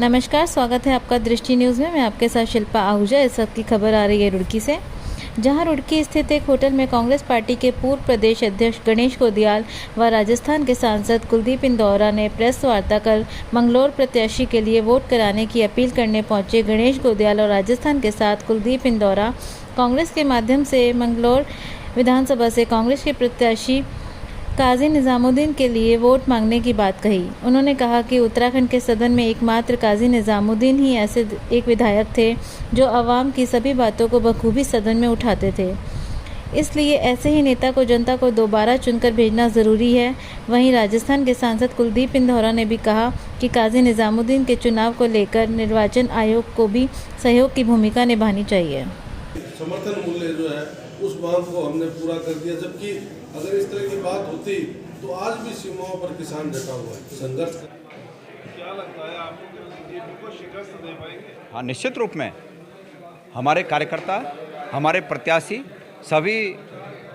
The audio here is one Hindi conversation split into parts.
नमस्कार, स्वागत है आपका दृष्टि न्यूज़ में। मैं आपके साथ शिल्पा आहूजा। इस वक्त की खबर आ रही है रुड़की से, जहां रुड़की स्थित एक होटल में कांग्रेस पार्टी के पूर्व प्रदेश अध्यक्ष गणेश गोदियाल व राजस्थान के सांसद कुलदीप इंदौरा ने प्रेस वार्ता कर मंगलौर प्रत्याशी के लिए वोट कराने की अपील करने पहुंचे। गणेश गोदियाल और राजस्थान के साथ कुलदीप इंदौरा कांग्रेस के माध्यम से मंगलौर विधानसभा से कांग्रेस के प्रत्याशी काजी निजामुद्दीन के लिए वोट मांगने की बात कही। उन्होंने कहा कि उत्तराखंड के सदन में एकमात्र काजी निजामुद्दीन ही ऐसे एक विधायक थे जो आवाम की सभी बातों को बखूबी सदन में उठाते थे। इसलिए ऐसे ही नेता को जनता को दोबारा चुनकर भेजना ज़रूरी है। वहीं राजस्थान के सांसद कुलदीप इंदौरा ने भी कहा कि काजी निजामुद्दीन के चुनाव को लेकर निर्वाचन आयोग को भी सहयोग की भूमिका निभानी चाहिए। समर्थन मूल्य जो है उस मांग को हमने पूरा कर दिया, जबकि अगर इस तरह की बात होती तो आज भी सीमाओं पर किसान डटा हुआ है, संघर्ष। क्या लगता है आपको कि बीजेपी को शिकस्त दे पाएंगे? हाँ, निश्चित रूप में हमारे कार्यकर्ता, हमारे प्रत्याशी सभी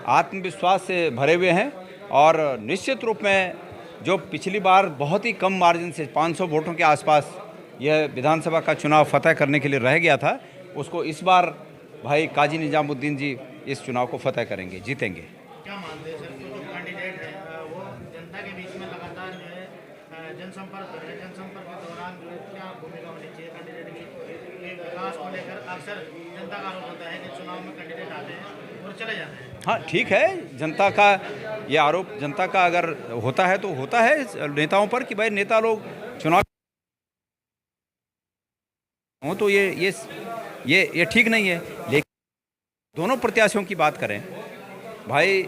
आत्मविश्वास से भरे हुए हैं और निश्चित रूप में जो पिछली बार बहुत ही कम मार्जिन से 500 वोटों के आसपास यह विधानसभा का चुनाव फतह करने के लिए रह गया था, उसको इस बार भाई काजी निजामुद्दीन जी इस चुनाव को फतह करेंगे, जीतेंगे। क्या मानते हैं सर, जो कैंडिडेट है वो जनता के बीच में लगातार जो है जनसंपर्क कर रहे हैं, जनसंपर्क के दौरान जो है क्या भूमिका होनी चाहिए कैंडिडेट की विकास को लेकर? अक्सर जनता का आरोप होता है कि चुनाव में कैंडिडेट आते हैं और चले जाते हैं। हाँ, ठीक है, जनता का ये आरोप जनता का अगर होता है तो होता है नेताओं पर कि भाई नेता लोग चुनाव हो तो ये ठीक नहीं है। लेकिन दोनों प्रत्याशियों की बात करें, भाई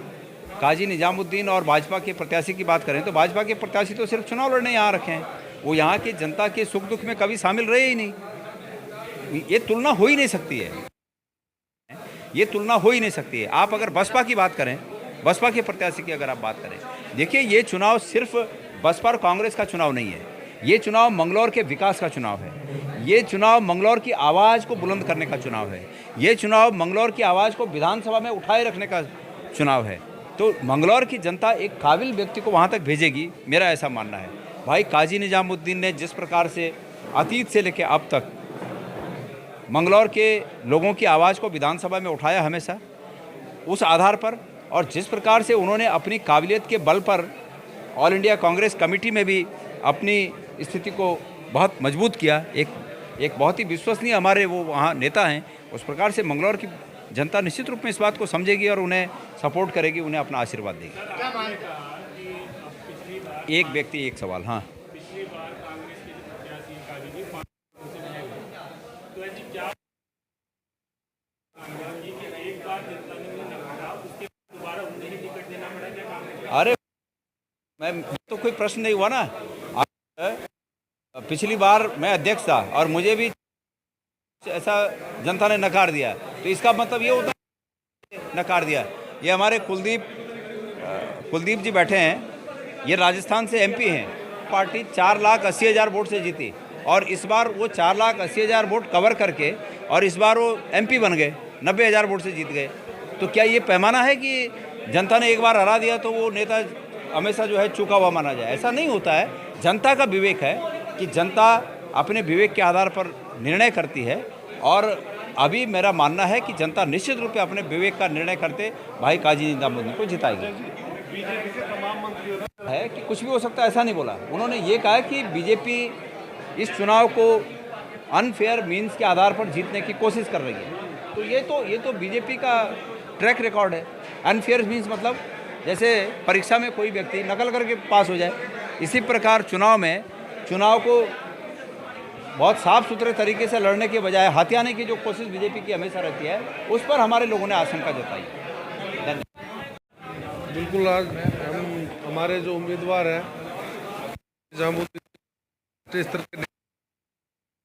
काजी निजामुद्दीन और भाजपा के प्रत्याशी की बात करें तो भाजपा के प्रत्याशी तो सिर्फ चुनाव लड़ने यहाँ रखे हैं, वो यहाँ की जनता के सुख दुख में कभी शामिल रहे ही नहीं। ये तुलना हो ही नहीं सकती है, ये तुलना हो ही नहीं सकती है। आप अगर बसपा की बात करें, बसपा के प्रत्याशी की अगर आप बात करें, देखिए ये चुनाव सिर्फ बसपा और कांग्रेस का चुनाव नहीं है, ये चुनाव मंगलौर के विकास का चुनाव है, ये चुनाव मंगलौर की आवाज़ को बुलंद करने का चुनाव है, ये चुनाव मंगलौर की आवाज़ को विधानसभा में उठाए रखने का चुनाव है। तो मंगलौर की जनता एक काबिल व्यक्ति को वहाँ तक भेजेगी, मेरा ऐसा मानना है। भाई काजी निजामुद्दीन ने जिस प्रकार से अतीत से लेकर अब तक मंगलौर के लोगों की आवाज़ को विधानसभा में उठाया हमेशा, उस आधार पर, और जिस प्रकार से उन्होंने अपनी काबिलियत के बल पर ऑल इंडिया कांग्रेस कमेटी में भी अपनी स्थिति को बहुत मजबूत किया, एक बहुत ही विश्वसनीय हमारे वो वहाँ नेता हैं, उस प्रकार से मंगलौर की जनता निश्चित रूप में इस बात को समझेगी और उन्हें सपोर्ट करेगी, उन्हें अपना आशीर्वाद देगी। क्या मानते? एक व्यक्ति एक सवाल। हाँ, अरे मैं तो कोई प्रश्न नहीं हुआ ना। पिछली बार मैं अध्यक्ष था और मुझे भी ऐसा जनता ने नकार दिया, तो इसका मतलब ये होता है नकार दिया। ये हमारे कुलदीप जी बैठे हैं, ये राजस्थान से एमपी हैं। पार्टी 4,80,000 वोट से जीती और इस बार वो 4,80,000 वोट कवर करके और इस बार वो एमपी बन गए, 90,000 वोट से जीत गए। तो क्या ये पैमाना है कि जनता ने एक बार हरा दिया तो वो नेता हमेशा जो है चूका हुआ माना जाए? ऐसा नहीं होता है। जनता का विवेक है कि जनता अपने विवेक के आधार पर निर्णय करती है और अभी मेरा मानना है कि जनता निश्चित रूप से अपने विवेक का निर्णय करते भाई काजी निजामुद्दीन को जिताएगी। बीजेपी के तमाम मंत्रियों है कि कुछ भी हो सकता है, ऐसा नहीं बोला। उन्होंने ये कहा कि बीजेपी इस चुनाव को अनफेयर मीन्स के आधार पर जीतने की कोशिश कर रही है। तो ये तो बीजेपी का ट्रैक रिकॉर्ड है। अनफेयर मीन्स मतलब जैसे परीक्षा में कोई व्यक्ति नकल करके पास हो जाए, इसी प्रकार चुनाव को बहुत साफ सुथरे तरीके से लड़ने के बजाय हथियाने की जो कोशिश बीजेपी की हमेशा रहती है, उस पर हमारे लोगों ने आशंका जताई। धन्यवाद। बिल्कुल, आज हमारे जो उम्मीदवार हैं निजामुद्दीन स्तर के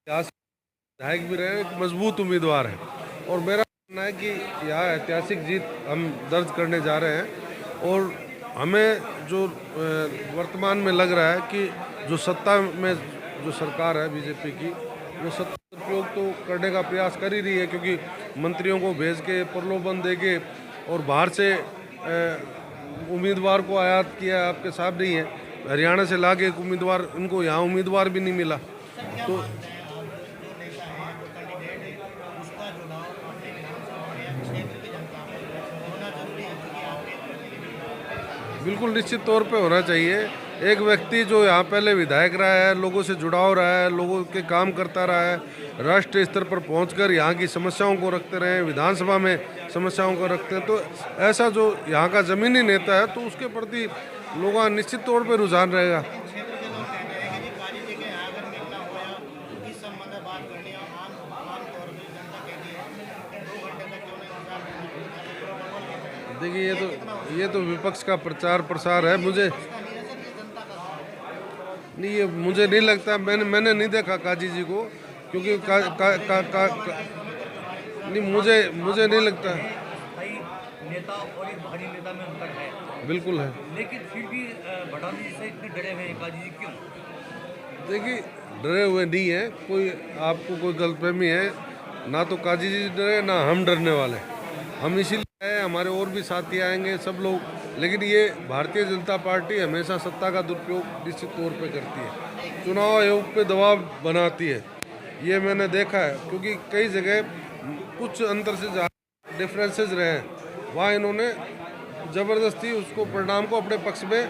विधायक भी रहे, एक मजबूत उम्मीदवार है और मेरा मानना है कि यह ऐतिहासिक जीत हम दर्ज करने जा रहे हैं। और हमें जो वर्तमान में लग रहा है कि जो सत्ता में जो सरकार है बीजेपी की, वो सत्ता दुरुपयोग तो करने का प्रयास कर ही रही है, क्योंकि मंत्रियों को भेज के प्रलोभन देके और बाहर से उम्मीदवार को आयात किया। आपके साथ नहीं है, हरियाणा से ला के एक उम्मीदवार, उनको यहाँ उम्मीदवार भी नहीं मिला। तो मानते हैं आप जो नेता है जो कैंडिडेट है उसका चुनाव अपने विधानसभा या क्षेत्र की जनता में होना जरूरी है, क्योंकि आपके बिल्कुल निश्चित तौर पे होना चाहिए। एक व्यक्ति जो यहाँ पहले विधायक रहा है, लोगों से जुड़ाव रहा है, लोगों के काम करता रहा है, राष्ट्रीय स्तर पर पहुंचकर यहाँ की समस्याओं को रखते रहे, विधानसभा में समस्याओं को रखते हैं, तो ऐसा जो यहाँ का ज़मीनी नेता है तो उसके प्रति लोगों का निश्चित तौर पे रुझान रहेगा। क्षेत्र के लोग कहते हैं कि जी काजी जी के यहाँ अगर मिलना होया इस संबंध में बात करनी है, आम तौर पर जनता कहती है 2 घंटे तक क्यों नहीं इंतजार। देखिए ये तो विपक्ष का प्रचार प्रसार है। मुझे नहीं, ये मुझे नहीं लगता, मैंने नहीं देखा काजी जी को, क्योंकि नहीं, मुझे नहीं लगता। भाई नेता और एक भारी नेता में अंतर है, बिल्कुल है। लेकिन फिर भी भटाली जी से इतने डरे हुए हैं काजी जी, क्यों? देखिए डरे हुए नहीं है कोई, आपको कोई गलतफहमी है। ना तो काजी जी डरे, ना हम डरने वाले। हम इसीलिए आए, हमारे और भी साथी आएंगे सब लोग, लेकिन ये भारतीय जनता पार्टी हमेशा सत्ता का दुरुपयोग निश्चित तौर पे करती है, चुनाव आयोग पे दबाव बनाती है। ये मैंने देखा है, क्योंकि कई जगह कुछ अंतर से ज़्यादा डिफरेंसेस रहे हैं, वहाँ इन्होंने ज़बरदस्ती उसको परिणाम को अपने पक्ष में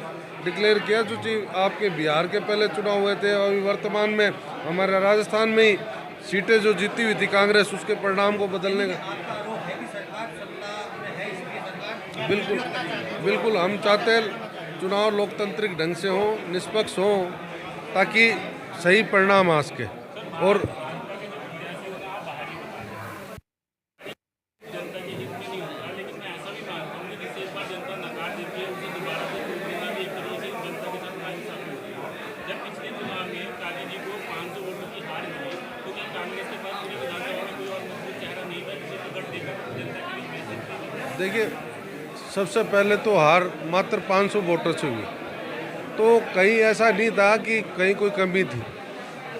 डिक्लेयर किया। जो चीज़ आपके बिहार के पहले चुनाव हुए थे और वर्तमान में हमारे राजस्थान में ही सीटें जो जीती हुई थी कांग्रेस, उसके परिणाम को बदलने का बिल्कुल हम चाहते हैं चुनाव लोकतांत्रिक ढंग से हो, निष्पक्ष हो, ताकि सही परिणाम आ सके। और देखिए सबसे पहले तो हार मात्र 500 वोटर से हुई, तो कहीं ऐसा नहीं था कि कहीं कोई कमी थी।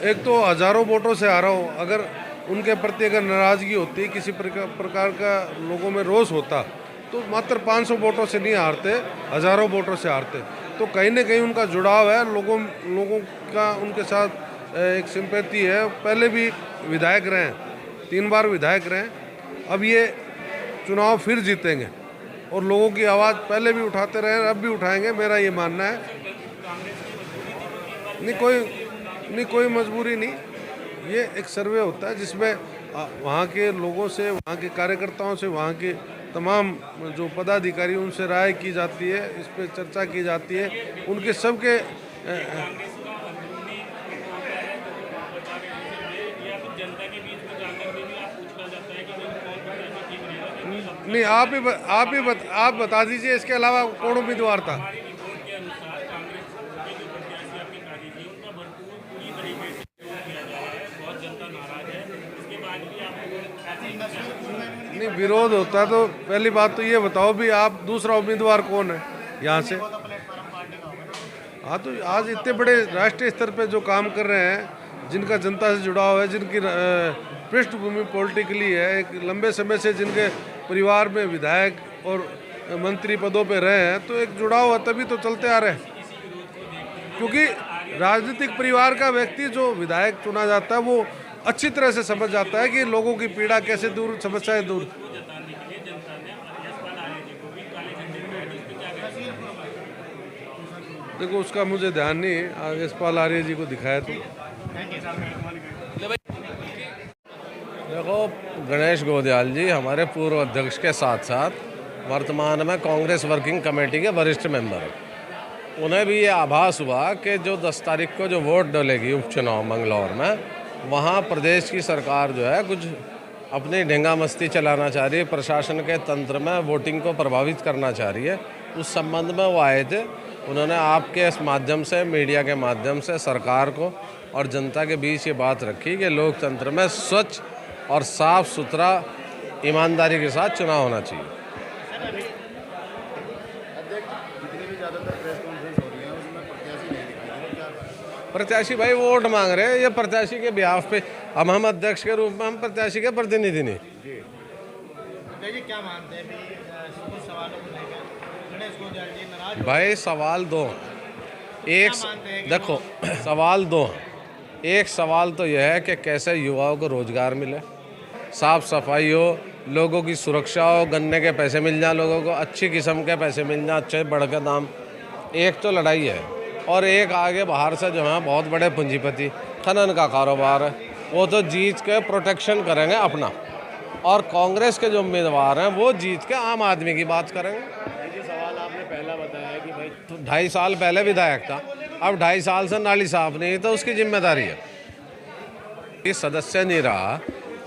एक तो हज़ारों वोटों से हारा हो, अगर उनके प्रति अगर नाराज़गी होती, किसी प्रकार का लोगों में रोष होता, तो मात्र 500 वोटों से नहीं हारते, हज़ारों वोटों से हारते। तो कहीं ना कहीं उनका जुड़ाव है, लोगों का उनके साथ एक सिंपैथी है। पहले भी विधायक रहे हैं, 3 बार विधायक रहे हैं, अब ये चुनाव फिर जीतेंगे और लोगों की आवाज़ पहले भी उठाते रहे, अब भी उठाएंगे, मेरा ये मानना है। नहीं कोई मजबूरी नहीं, ये एक सर्वे होता है जिसमें वहाँ के लोगों से, वहाँ के कार्यकर्ताओं से, वहाँ के तमाम जो पदाधिकारी, उनसे राय की जाती है, इस पर चर्चा की जाती है, उनके सबके नहीं। आप बता दीजिए, इसके अलावा कौन उम्मीदवार था? नहीं, विरोध होता तो पहली बात तो ये बताओ भी आप दूसरा उम्मीदवार कौन है यहाँ से? हाँ, तो आज इतने बड़े राष्ट्रीय स्तर पे जो काम कर रहे हैं, जिनका जनता से जुड़ाव है, जिनकी पृष्ठभूमि पॉलिटिकली है, एक लंबे समय से जिनके परिवार में विधायक और मंत्री पदों पे रहे हैं, तो एक जुड़ाव है, तभी तो चलते आ रहे हैं। क्योंकि राजनीतिक परिवार का व्यक्ति जो विधायक चुना जाता है, वो अच्छी तरह से समझ जाता है कि लोगों की पीड़ा कैसे दूर, समस्याएं दूर। देखो उसका मुझे ध्यान नहीं है, यशपाल आर्य जी को दिखाया तो। देखो, गणेश गोदियाल जी हमारे पूर्व अध्यक्ष के साथ साथ वर्तमान में कांग्रेस वर्किंग कमेटी के वरिष्ठ मेंबर हैं। उन्हें भी ये आभास हुआ कि जो 10 तारीख को जो वोट डलेगी उपचुनाव मंगलौर में, वहाँ प्रदेश की सरकार जो है कुछ अपनी ढेंगा मस्ती चलाना चाह रही है, प्रशासन के तंत्र में वोटिंग को प्रभावित करना चाह रही है। उस संबंध में वो आए थे। उन्होंने आपके इस माध्यम से, मीडिया के माध्यम से सरकार को और जनता के बीच ये बात रखी कि लोकतंत्र में स्वच्छ और साफ सुथरा ईमानदारी के साथ चुनाव होना चाहिए। प्रत्याशी भाई वोट मांग रहे हैं, ये प्रत्याशी के बिहाफ पे, अब हम अध्यक्ष के रूप में हम प्रत्याशी के प्रतिनिधि नहीं। जी क्या मानते हैं कुछ सवालों को लेकर गणेश गोदियाल जी नाराज? भाई सवाल दो, एक देखो सवाल दो। एक सवाल तो यह है कि कैसे युवाओं को रोजगार मिले, साफ सफाई हो, लोगों की सुरक्षा हो, गन्ने के पैसे मिल जाए, लोगों को अच्छी किस्म के पैसे मिल जाए, अच्छे बढ़ के दाम। एक तो लड़ाई है, और एक आगे बाहर से जो है बहुत बड़े पूंजीपति, खनन का कारोबार है, वो तो जीत के प्रोटेक्शन करेंगे अपना, और कांग्रेस के जो उम्मीदवार हैं वो जीत के आम आदमी की बात करेंगे। सवाल आपने पहला बताया कि भाई तो 2.5 साल पहले विधायक था, अब 2.5 साल से नाली साफ नहीं, तो उसकी जिम्मेदारी है। ये सदस्य नहीं रहा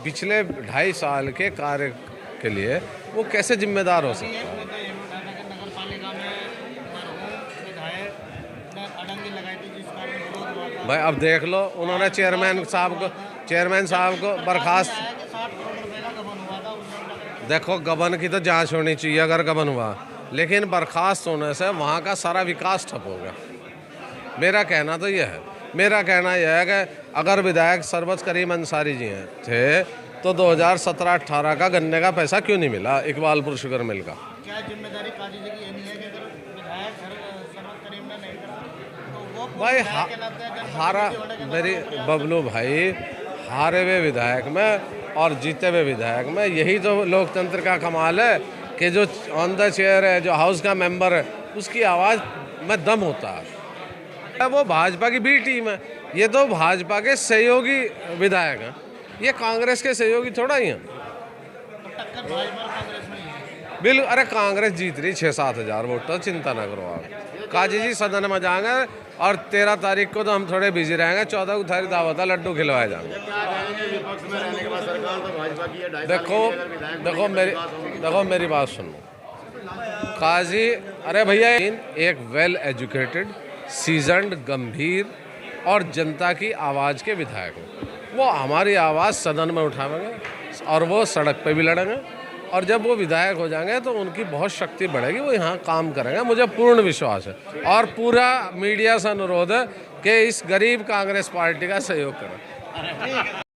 पिछले 2.5 साल के कार्य के लिए, वो कैसे जिम्मेदार हो सकता है? नगर पालिका में मरहूम विधायक ने अड़ंगी लगाई थी, जिस कारण विरोध हुआ था। भाई अब देख लो, उन्होंने चेयरमैन साहब को बर्खास्त। 60 करोड़ रुपए का गबन हुआ था उस समय। देखो, गबन की तो जांच होनी चाहिए अगर गबन हुआ, लेकिन बर्खास्त होने से वहाँ का सारा विकास ठप हो गया। मेरा कहना तो यह है, मेरा कहना यह है कि अगर विधायक सरबत करीम अंसारी जी हैं थे तो 2017-18 का गन्ने का पैसा क्यों नहीं मिला इकबालपुर शुगर मिल का? क्या जिम्मेदारी काजी जी की ये नहीं है कि अगर विधायक सरबत करीम ने नहीं करा तो वो भाई हारा मेरी बबलू भाई, हारे हुए विधायक में और जीते हुए विधायक में यही तो लोकतंत्र का कमाल है कि जो ऑन द चेयर है, जो हाउस का मेंबर है, उसकी आवाज़ में दम होता है। वो भाजपा की बी टीम है, ये तो भाजपा के सहयोगी विधायक हैं, ये कांग्रेस के सहयोगी थोड़ा ही हैं। टक्कर भाजपा और कांग्रेस में ही है। बिल्कुल, अरे कांग्रेस जीत रही 6-7 हज़ार वोट, तो चिंता ना करो आप। काजी जी सदन में जाएंगे और 13 तारीख को तो हम थोड़े बिजी रहेंगे, 14 को थारी दावत है, लड्डू खिलवाए जाएंगे। विपक्ष में रहने के बाद सरकार तो भाजपा की है, 2.5 साल की देखो मेरी बात सुनो। काजी, अरे भैया, एक वेल एजुकेटेड, सीजन्ड, गंभीर और जनता की आवाज़ के विधायक हैं। वो हमारी आवाज़ सदन में उठाएंगे और वो सड़क पे भी लड़ेंगे, और जब वो विधायक हो जाएंगे तो उनकी बहुत शक्ति बढ़ेगी, वो यहाँ काम करेंगे, मुझे पूर्ण विश्वास है। और पूरा मीडिया से अनुरोध है कि इस गरीब कांग्रेस पार्टी का सहयोग करें।